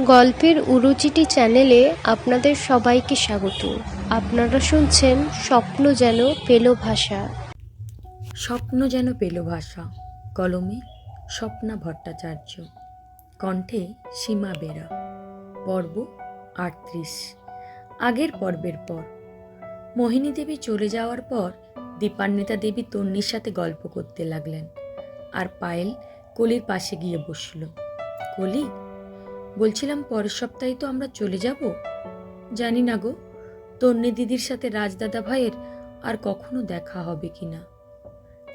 গল্পের উড়োচিটি চ্যানেলে আপনাদের সবাইকে স্বাগত। আপনারা শুনছেন স্বপ্ন যেন পেল ভাষা। স্বপ্ন যেন পেল ভাষা, কলমে স্বপ্না ভট্টাচার্য, কণ্ঠে সীমা বেরা। পর্ব 38। আগের পর্বের পর মোহিনী দেবী চলে যাওয়ার পর দীপান্বিতা দেবী তন্নির সাথে গল্প করতে লাগলেন, আর পায়েল কলির পাশে গিয়ে বসল। কলি, বলছিলাম পরের সপ্তাহে তো আমরা চলে যাব। জানি না গো, তন্নি দিদির সাথে রাজদাদা ভাইয়ের আর কখনো দেখা হবে কিনা।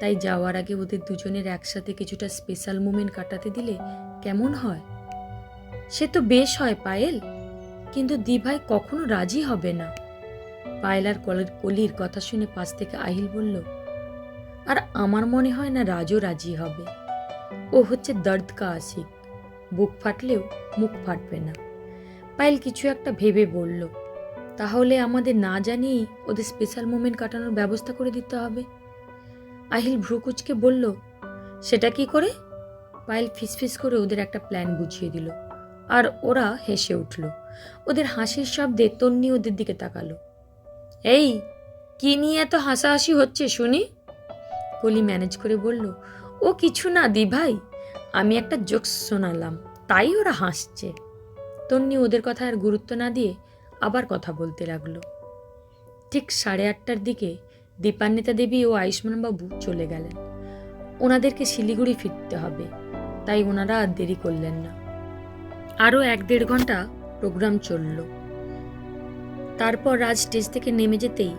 তাই যাওয়ার আগে ওদের দুজনের একসাথে কিছুটা স্পেশাল মোমেন্ট কাটাতে দিলে কেমন হয়? সে তো বেশ হয় পায়েল, কিন্তু দিভাই কখনো রাজি হবে না। পায়েল আর কলির কথা শুনে পাশ থেকে আহিল বলল, আর আমার মনে হয় না রাজও রাজি হবে। ও হচ্ছে দর্দ কা আশিক, বুক ফাটলেও মুখ ফাটবে না। পায়েল কিছু একটা ভেবে বলল, তাহলে আমাদের না জানিয়েই ওদের স্পেশাল মোমেন্ট কাটানোর ব্যবস্থা করে দিতে হবে। আহিল ভ্রুকুচকে বলল, সেটা কি করে? পায়েল ফিসফিস করে ওদের একটা প্ল্যান বুঝিয়ে দিল, আর ওরা হেসে উঠল। ওদের হাসির শব্দে তন্নি ওদের দিকে তাকালো। এই, কি নিয়ে এত হাসাহাসি হচ্ছে শুনি? কলি ম্যানেজ করে বলল, ও কিছু না দি ভাই, আমি একটা জোকস শোনালাম, তাই ওরা হাসছে। তন্নি ওদের কথা আর গুরুত্ব না দিয়ে আবার কথা বলতে লাগলো। ঠিক 8:30টার দিকে দীপান্বিতা দেবী ও আয়ুষ্মান বাবু চলে গেলেন। ওনাদেরকে শিলিগুড়ি ফিরতে হবে, তাই ওনারা আর দেরি করলেন না। আরও 1-1.5 ঘন্টা প্রোগ্রাম চলল। তারপর রাজ স্টেজ থেকে নেমে যেতেই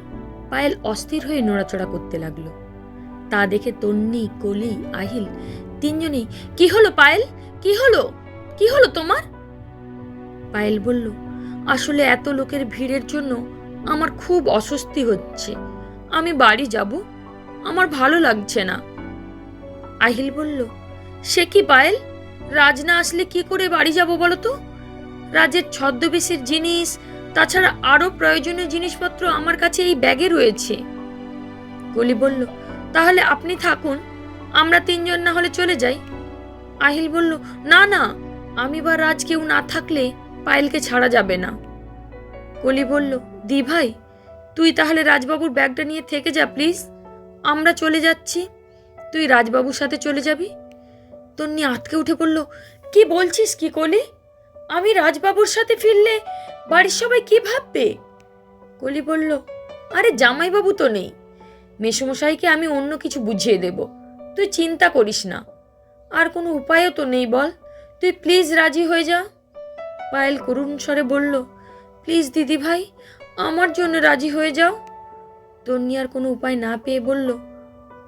পায়েল অস্থির হয়ে নড়াচড়া করতে লাগলো। তা দেখে তন্নি, কলি, আহিল তিনজনেই, কি হলো পায়েল, কি হলো, কি হলো তোমার? পায়েল বলল, আসলে এত লোকের ভিড়ের জন্য আমার খুব অস্বস্তি হচ্ছে, আমি বাড়ি যাব, আমার ভালো লাগছে না। আহিল বলল, সে কি পায়েল, রাজ না আসলে কি করে বাড়ি যাব বলো তো? রাজের ছদ্মবেশের জিনিস, তাছাড়া আরো প্রয়োজনীয় জিনিসপত্র আমার কাছে এই ব্যাগে রয়েছে। কলি বলল, তাহলে আপনি থাকুন, আমরা 3জন না হলে চলে যাই। আহিল বলল, না না, আমি বা রাজ কেউ না থাকলে পায়েলকে ছাড়া যাবে না। কলি বলল, দি ভাই, তুই তাহলে রাজবাবুর ব্যাগটা নিয়ে থেকে যা প্লিজ, আমরা চলে যাচ্ছি, তুই রাজবাবুর সাথে চলে যাবি। তন্নি আটকে উঠে বলল, কি বলছিস কি কলি, আমি রাজবাবুর সাথে ফিরলে বাড়ির সবাই কি ভাববে? কলি বলল, আরে জামাইবাবু তো নেই, মেসমশাইকে আমি অন্য কিছু বুঝিয়ে দেব, তুই চিন্তা করিস না। আর কোনো উপায়ও তো নেই বল, তুই প্লিজ রাজি হয়ে যা। পায়েল করুণ স্বরে বলল, প্লিজ দিদি ভাই, আমার জন্য রাজি হয়ে যাও। তন্নি আর কোনো উপায় না পেয়ে বলল,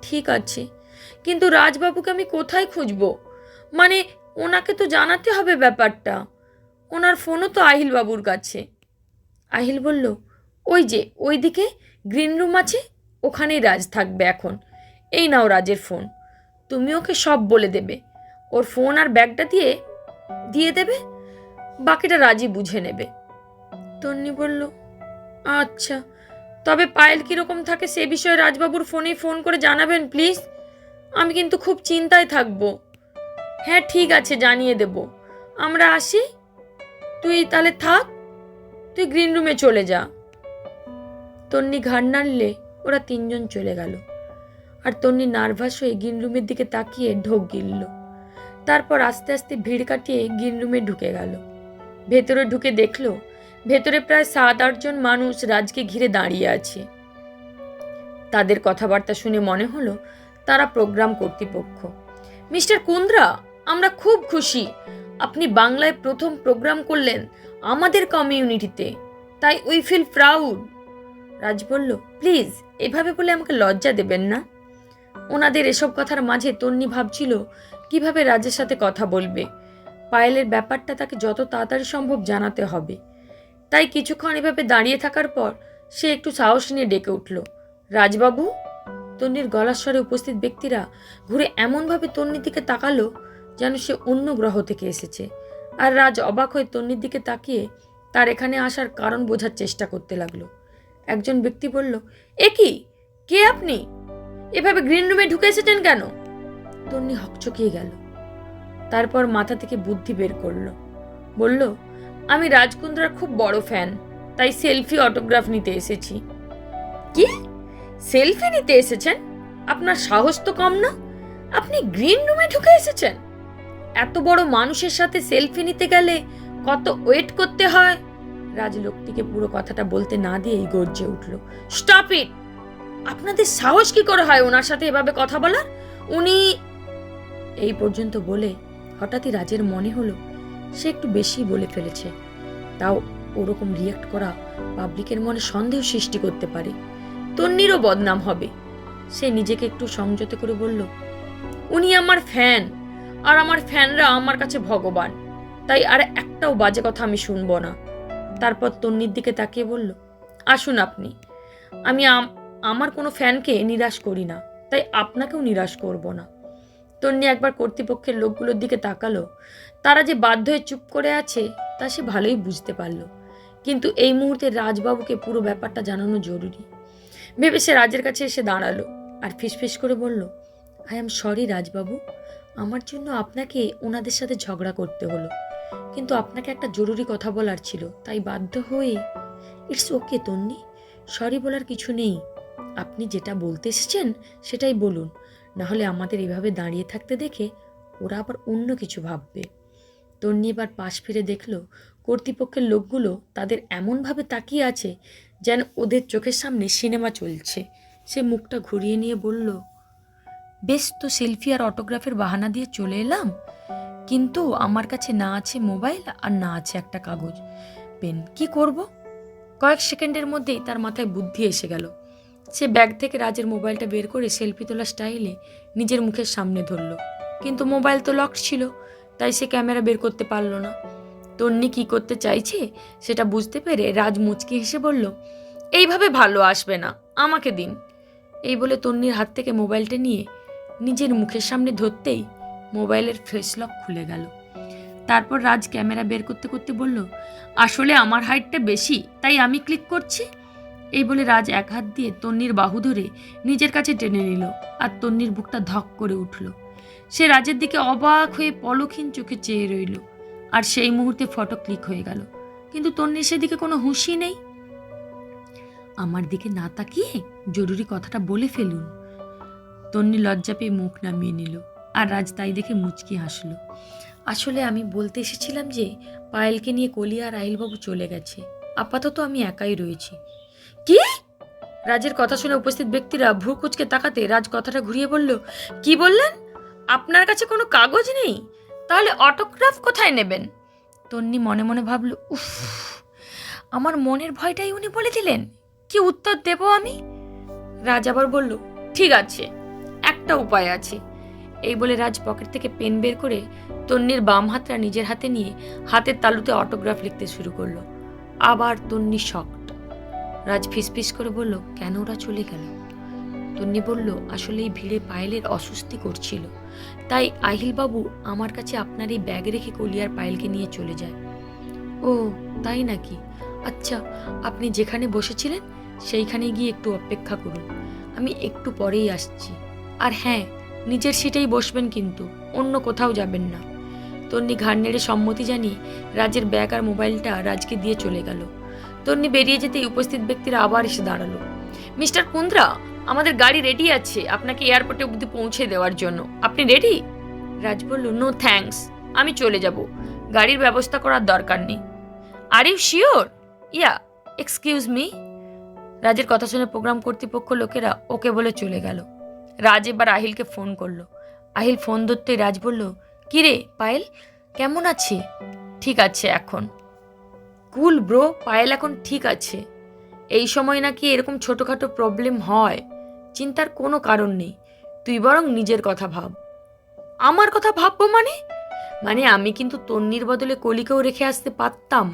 ঠিক আছে, কিন্তু রাজবাবুকে আমি কোথায় খুঁজবো? মানে ওনাকে তো জানাতে হবে ব্যাপারটা, ওনার ফোনও তো আহিল বাবুর কাছে। আহিল বলল, ওই যে ওইদিকে গ্রিন রুম আছে, ওখানেই রাজ থাকবে এখন। এই নাও রাজের ফোন, তুমি ওকে সব বলে দেবে, ওর ফোন আর ব্যাগটা দিয়ে দেবে, বাকিটা রাজি বুঝে নেবে। তন্নি বলল, আচ্ছা, তবে পায়েল কিরকম থাকে সে বিষয়ে রাজবাবুর ফোনে ফোন করে জানাবেন প্লিজ, আমি কিন্তু খুব চিন্তায় থাকবো। হ্যাঁ ঠিক আছে, জানিয়ে দেব, আমরা আসি, তুই তাহলে থাক, তুই গ্রিন রুমে চলে যা। তন্নি ঘাড় নাড়লে ওরা 3জন চলে গেল, আর তন্নি নার্ভাস হয়ে গ্রিন রুমের দিকে তাকিয়ে ঢোক গিলল। তারপর আস্তে আস্তে ভিড় কাটিয়ে গ্রিন রুমে ঢুকে গেল। ভেতরে ঢুকে দেখলো ভেতরে প্রায় 7-8 জন মানুষ রাজকে ঘিরে দাঁড়িয়ে আছে। তাদের কথাবার্তা শুনে মনে হলো তারা প্রোগ্রাম কর্তৃপক্ষ। মিস্টার কুন্দ্রা, আমরা খুব খুশি, আপনি বাংলায় প্রথম প্রোগ্রাম করলেন আমাদের কমিউনিটিতে, তাই উই ফিল প্রাউড। রাজ বলল, প্লিজ এভাবে বলে আমাকে লজ্জা দেবেন না। ওনাদের এসব কথার মাঝে তন্নি ভাবছিল কিভাবে রাজের সাথে কথা বলবে। পায়েলের ব্যাপারটা তাকে যত তাড়াতাড়ি সম্ভব জানাতে হবে। তাই কিছুক্ষণ এভাবে দাঁড়িয়ে থাকার পর সে একটু সাহস নিয়ে ডেকে উঠল, রাজবাবু। তন্নির গলার স্বরে উপস্থিত ব্যক্তিরা ঘুরে এমনভাবে তন্নির দিকে তাকালো যেন সে অন্য গ্রহ থেকে এসেছে। আর রাজ অবাক হয়ে তন্নির দিকে তাকিয়ে তার এখানে আসার কারণ বোঝার চেষ্টা করতে লাগলো। একজন ব্যক্তি বলল, এ কি, কে আপনি, এভাবে গ্রিন রুমে ঢুকে এসেছেন কেন? তন্নি হকচকিয়ে গেল, তারপর মাথা থেকে বুদ্ধি বের করলো। বলল, আমি রাজকুন্দ্রার খুব বড় ফ্যান, তাই সেলফি অটোগ্রাফ নিতে এসেছি। কি, সেলফি নিতে এসেছেন? আপনার সাহস তো কম না। আপনি গ্রিন রুমে ঢুকে এসেছেন? এত বড় মানুষের সাথে সেলফি নিতে গেলে কত ওয়েট করতে হয়। রাজলোকটিকে পুরো কথাটা বলতে না দিয়েই গর্জে উঠল, স্টপ ইট! আপনাদের সাহস কি করে হয় ওনার সাথে এভাবে কথা বলার? উনি এই পর্যন্ত বলে হঠাৎই রাজের মনে হলো সে একটু বেশি বলে ফেলেছে। তাও ওরকম রিয়াক্ট করা পাবলিকের মনে সন্দেহ সৃষ্টি করতে পারে, তন্নিরও বদনাম হবে। সে নিজেকে একটু সংযত করে বলল, উনি আমার ফ্যান, আর আমার ফ্যানরা আমার কাছে ভগবান, তাই আর একটাও বাজে কথা আমি শুনবো না। তারপর তন্নির দিকে তাকিয়ে বলল, আসুন আপনি। আমি আমার কোনো ফ্যানকে নিরাশ করি না, তাই আপনাকেও নিরাশ করব না। তন্নি একবার কর্তৃপক্ষের লোকগুলোর দিকে তাকালো। তারা যে বাধ্য হয়ে চুপ করে আছে তা সে ভালোই বুঝতে পারল, কিন্তু এই মুহূর্তে রাজবাবুকে পুরো ব্যাপারটা জানানো জরুরি ভেবে সে রাজের কাছে এসে দাঁড়ালো আর ফিসফিস করে বলল, আই এম সরি রাজবাবু, আমার জন্য আপনাকে ওনাদের সাথে ঝগড়া করতে হলো, কিন্তু আপনাকে একটা জরুরি কথা বলার ছিল, তাই বাধ্য হয়ে। ইটস ওকে তন্নি, সরি বলার কিছু নেই। আপনি যেটা বলতে এসেছেন সেটাই বলুন, না হলে আমাদের এভাবে দাঁড়িয়ে থাকতে দেখে ওরা আবার অন্য কিছু ভাববে। তন্নি এবার পাশ ফিরে দেখল কর্তৃপক্ষের লোকগুলো তাদের এমনভাবে তাকিয়ে আছে যেন ওদের চোখের সামনে সিনেমা চলছে। সে মুখটা ঘুরিয়ে নিয়ে বলল, বেশ তো, সেলফি আর অটোগ্রাফের বাহানা দিয়ে চলে এলাম, কিন্তু আমার কাছে না আছে মোবাইল আর না আছে একটা কাগজ পেন, কি করব? কয়েক সেকেন্ডের মধ্যেই তার মাথায় বুদ্ধি এসে গেল। সে ব্যাগ থেকে রাজের মোবাইলটা বের করে সেলফি তোলা স্টাইলে নিজের মুখের সামনে ধরল, কিন্তু মোবাইল তো লক ছিল, তাই সে ক্যামেরা বের করতে পারল না। তন্নি কি করতে চাইছে সেটা বুঝতে পেরে রাজ মুচকি হেসে বলল, এইভাবে ভালো আসবে না, আমাকে দিন। এই বলে তন্নির হাত থেকে মোবাইলটা নিয়ে নিজের মুখের সামনে ধরতেই মোবাইলের ফেস লক খুলে গেল। তারপর রাজ ক্যামেরা বের করতে করতে বলল, আসলে আমার হাইটটা বেশি, তাই আমি ক্লিক করছি। এই বলে রাজ এক হাত দিয়ে তন্নির বাহু ধরে নিজের কাছে টেনে নিল, আর তন্নির বুকটা ধক করে উঠল। সে রাজের দিকে অবাক হয়ে পলকহীন চোখে চেয়ে রইল, আর সেই মুহূর্তে ফটো ক্লিক হয়ে গেল, কিন্তু তন্নির সেদিকে কোনো হুঁশই নেই। আমার দিকে না তাকিয়ে জরুরি কথাটা বলে ফেলুন। তন্নি লজ্জা পেয়ে মুখ নামিয়ে নিল, আর রাজ তাই দেখে মুচকি হাসল। আসলে আমি বলতে এসেছিলাম যে পায়েলকে নিয়ে কলি আর আহিলবাবু চলে গেছে, আপাতত আমি একাই রয়েছি। কি? রাজের কথা শুনে উপস্থিত ব্যক্তিরা ভ্রু কুঁচকে তাকাতে রাজ কথাটা ঘুরিয়ে বলল, কি বললেন? আপনার কাছে কোনো কাগজ নেই? তাহলে অটোগ্রাফ কোথায় নেবেন? তন্নি মনে মনে ভাবল, উফ, আমার মনের ভয়টাই উনি বলে দিলেন, কি উত্তর দেব আমি? রাজ আবার বলল, ঠিক আছে, একটা উপায় আছে। এই বলে রাজ পকেট থেকে পেন বের করে তন্নির বাম হাতটা নিজের হাতে নিয়ে হাতের তালুতে অটোগ্রাফ লিখতে শুরু করলো। আবার তন্নি শকড। রাজ ফিসফিস করে বলল, কেন ওরা চলে গেল? তন্নি বলল, আসলে এই ভিড়ে পায়েলের অস্বস্তি করছিল, তাই আহিলবাবু আমার কাছে আপনার এই ব্যাগ রেখে কলিয়ার পায়েলকে নিয়ে চলে যায়। ও তাই নাকি? আচ্ছা, আপনি যেখানে বসেছিলেন সেইখানে গিয়ে একটু অপেক্ষা করুন, আমি একটু পরেই আসছি। আর হ্যাঁ, নিজের সিটেই বসবেন, কিন্তু অন্য কোথাও যাবেন না। তন্নি ঘাড় নেড়ে সম্মতি জানিয়ে রাজের ব্যাগ আর মোবাইলটা রাজকে দিয়ে চলে গেল। তন্নি বেরিয়ে যেতেই উপস্থিত ব্যক্তিরা আবার এসে দাঁড়ালো। মিস্টার কুন্দ্রা, আমাদের গাড়ি রেডি আছে আপনাকে এয়ারপোর্টে অবধি পৌঁছে দেওয়ার জন্য, আপনি রেডি? রাজ বলল, নো থ্যাঙ্কস, আমি চলে যাব, গাড়ির ব্যবস্থা করার দরকার নেই। Are you sure? Yeah, excuse me. রাজের কথা শুনে প্রোগ্রাম কর্তৃপক্ষ লোকেরা ওকে বলে চলে গেল। রাজ এবার আহিলকে ফোন করলো। আহিল ফোন ধরতেই রাজ বলল, কি রে পায়েল, কেমন আছে? ঠিক আছে এখন। কুল ব্রো, পায়েল এখন ঠিক আছে। এই সময় নাকি এরকম ছোটখাটো প্রবলেম হয়, চিন্তার কোনো কারণ নেই, তুই বরং নিজের কথা ভাব। আমার কথা ভাববো মানে আমি কিন্তু তন্নির বদলে কলিকেও রেখে আসতে পারতাম,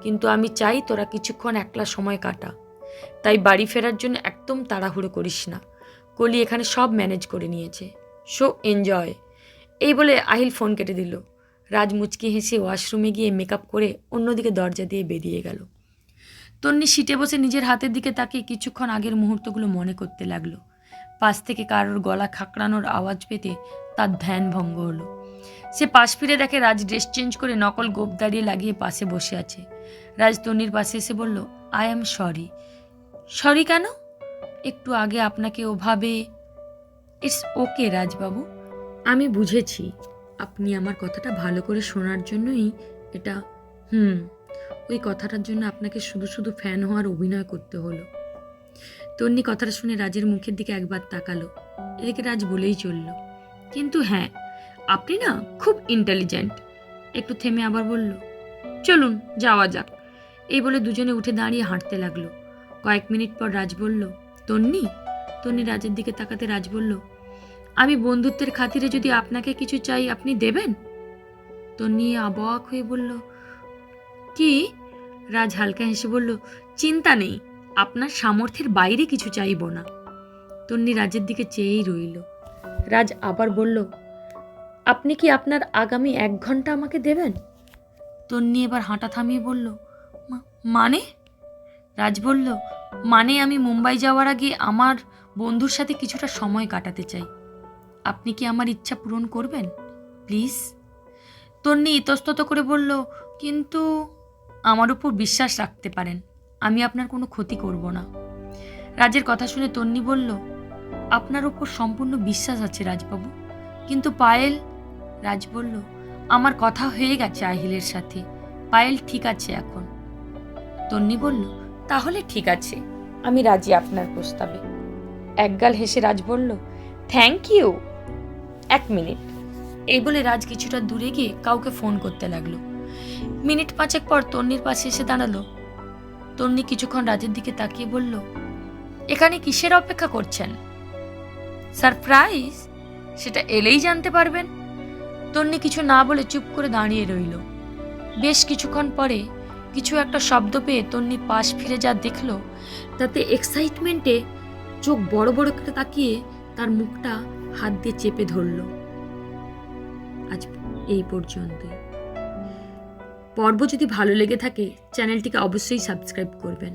কিন্তু আমি চাই তোরা কিছুক্ষণ একলা সময় কাটা, তাই বাড়ি ফেরার জন্য একদম তাড়াহুড়ো করিস না, কলি এখানে সব ম্যানেজ করে নিয়েছে, সো এনজয়। এই বলে আহিল ফোন কেটে দিল। রাজ মুচকি হেসে ওয়াশরুমে গিয়ে মেকআপ করে অন্যদিকে দরজা দিয়ে বেরিয়ে গেল। তন্নি সিটে বসে নিজের হাতের দিকে তাকিয়ে কিছুক্ষণ আগের মুহূর্তগুলো মনে করতে লাগলো। পাশ থেকে কারোর গলা খাকড়ানোর আওয়াজ পেতে তার ধ্যান ভঙ্গ হলো। সে পাশ ফিরে দেখে রাজ ড্রেস চেঞ্জ করে নকল গোপ দাঁড়িয়ে লাগিয়ে পাশে বসে আছে। রাজ তন্নির পাশে এসে বলল, আই অ্যাম সরি। সরি কেন? একটু আগে আপনাকে ওভাবে। ইটস ওকে রাজবাবু, আমি বুঝেছি আপনি আমার কথাটা ভালো করে শোনার জন্যই এটা। ওই কথাটার জন্য আপনাকে শুধু শুধু ফ্যান হওয়ার অভিনয় করতে হলো। তন্নি কথাটা শুনে রাজের মুখের দিকে একবার তাকালো। এদিকে রাজ বলেই চলল, কিন্তু হ্যাঁ, আপনি না খুব ইন্টেলিজেন্ট। একটু থেমে আবার বলল, চলুন যাওয়া যাক। এই বলে দুজনে উঠে দাঁড়িয়ে হাঁটতে লাগলো। কয়েক মিনিট পর রাজ বলল, তন্নি। তন্নি রাজের দিকে তাকাতে রাজ বলল, আমি বন্ধুত্বের খাতিরে যদি আপনাকে কিছু চাই আপনি দেবেন? তন্নি অবাক হয়ে বলল, কি? রাজ হালকা হেসে বলল, চিন্তা নেই, আপনার সামর্থ্যের বাইরে কিছু চাইব না। তন্নি রাজের দিকে চেয়েই রইল। রাজ আবার বলল, আপনি কি আপনার আগামী 1 ঘন্টা আমাকে দেবেন? তন্নি এবার হাঁটা থামিয়ে বলল, মানে? রাজ বলল, মানে আমি মুম্বাই যাওয়ার আগে আমার বন্ধুর সাথে কিছুটা সময় কাটাতে চাই। আপনি কি আমার ইচ্ছা পূরণ করবেন প্লিজ? তন্নি ইতস্তত করে বলল, কিন্তু আমার উপর বিশ্বাস রাখতে পারেন, আমি আপনার কোনো ক্ষতি করব না। রাজের কথা শুনে তন্নি বলল, আপনার উপর সম্পূর্ণ বিশ্বাস আছে রাজবাবু, কিন্তু পায়েল। রাজ বলল, আমার কথা হয়ে গেছে আহিলের সাথে, পায়েল ঠিক আছে এখন। তন্নি বলল, তাহলে ঠিক আছে, আমি রাজি আপনার প্রস্তাবে। একগাল হেসে রাজ বলল, থ্যাংক ইউ। 1 মিনিট। এই বলে রাজ কিছুটা দূরে গিয়ে কাউকে ফোন করতে লাগলো। মিনিট 5 পর তন্নির পাশে এসে দাঁড়ালো। তন্নি কিছুক্ষণ রাজের দিকে তাকিয়ে বলল, এখানে কিসের অপেক্ষা করছেন? সারপ্রাইজ? সেটা এলেই জানতে পারবেন। তন্নি কিছু না বলে চুপ করে দাঁড়িয়ে রইল। বেশ কিছুক্ষণ পরে কিছু একটা শব্দ পেয়ে তন্নি পাশ ফিরে যা দেখলো, তাতে এক্সাইটমেন্টে চোখ বড় বড় করে তাকিয়ে তার মুখটা হাত দিয়ে চেপে ধরল। আজ এই পর্যন্তই। পর্ব যদি ভালো লেগে থাকে চ্যানেলটিকে অবশ্যই সাবস্ক্রাইব করবেন।